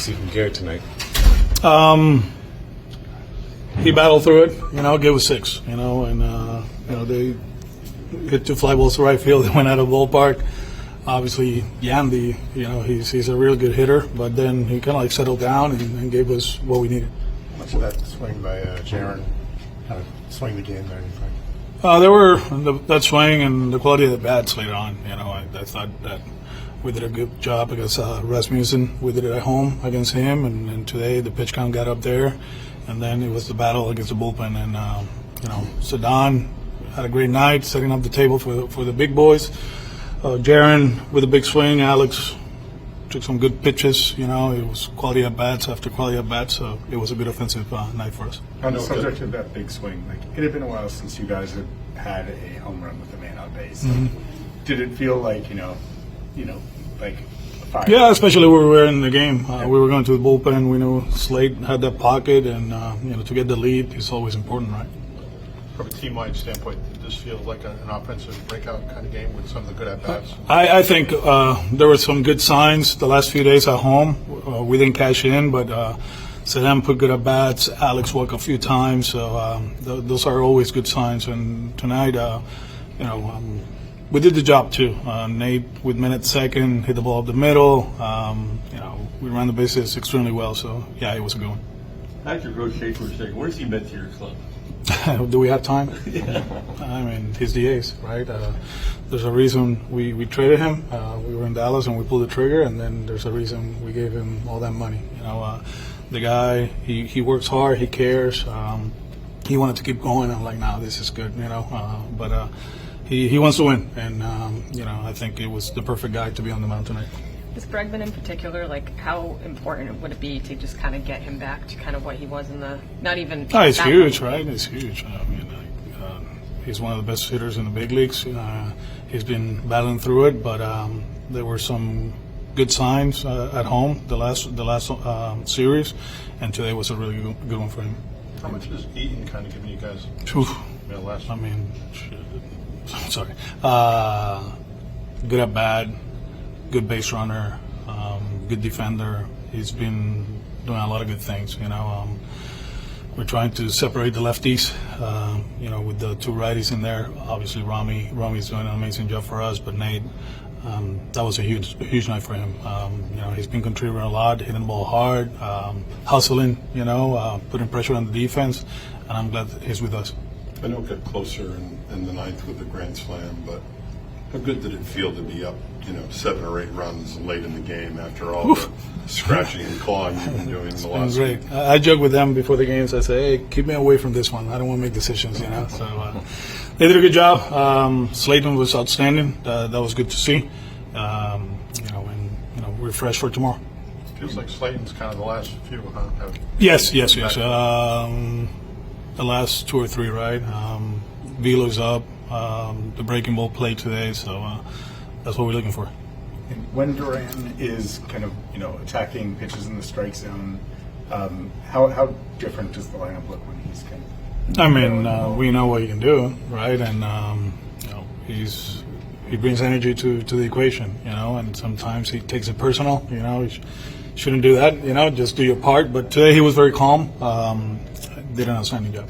see from Garrett tonight? He battled through it, gave us 6, and they hit 2 fly balls to right field. They went out of the ballpark. Obviously, Yandy, he's a real good hitter, but then he kind of settled down and gave us what we needed. Much of that swing by Jaron kind of swing the game there, you think? There were that swing and the quality of the bats later on. I thought that we did a good job against Rasmussen. We did it at home against him, and today the pitch count got up there, and then it was the battle against the bullpen. And Sadan had a great night, setting up the table for the big boys. Jaron with a big swing. Alex took some good pitches. It was quality at bats after quality at bats, so it was a good offensive night for us. On the subject of that big swing, it had been a while since you guys had a home run with a man on base. Mm-hmm. Did it feel like like a fire? Yeah, especially when we were in the game. We were going to the bullpen. We knew Slade had that pocket, and to get the lead is always important, right? From a team-wide standpoint, did this feel like an offensive breakout kind of game with some of the good at-bats? I think there were some good signs the last few days at home. We didn't cash in, but Saddam put good at-bats. Alex walked a few times, so those are always good signs. And tonight, we did the job too. Nate with minute second hit the ball up the middle. We ran the bases extremely well, so yeah, it was a good one. After Coach Shea for a second, what does he meant to your club? Do we have time? Yeah. I mean, he's the ace, right? There's a reason we traded him. We were in Dallas and we pulled the trigger, and then there's a reason we gave him all that money. The guy, he works hard, he cares. He wanted to keep going. I'm like, no, this is good, but he wants to win, and I think it was the perfect guy to be on the mound tonight. Is Bregman in particular, how important would it be to just kind of get him back to kind of what he was in the, not even... Oh, it's huge, right? It's huge. He's one of the best hitters in the big leagues. He's been battling through it, but there were some good signs at home the last series, and today was a really good one for him. How much has Eaton kind of given you guys? Sorry. Good at bat. Good base runner, good defender. He's been doing a lot of good things. We're trying to separate the lefties. With the 2 righties in there. Obviously, Rami's doing an amazing job for us, but Nate, that was a huge night for him. He's been contributing a lot, hitting the ball hard, hustling. Putting pressure on the defense, and I'm glad that he's with us. I know it got closer in the 9th with the grand slam, but how good did it feel to be up, 7 or 8 runs late in the game after all the scratching and clawing you've been doing the last great. week? I joke with them before the games. I say, hey, keep me away from this one. I don't want to make decisions, So they did a good job. Slayton was outstanding. That was good to see. We're fresh for tomorrow. Feels like Slayton's kind of the last few, huh? Yes. The last 2 or 3, right? Velo's up. The breaking ball played today, so that's what we're looking for. And when Duran is kind of attacking pitches in the strike zone, how different does the lineup look when he's kind of? We know what he can do, right? And he brings energy to the equation, and sometimes he takes it personal. You shouldn't do that. Just do your part. But today he was very calm. Did an outstanding job.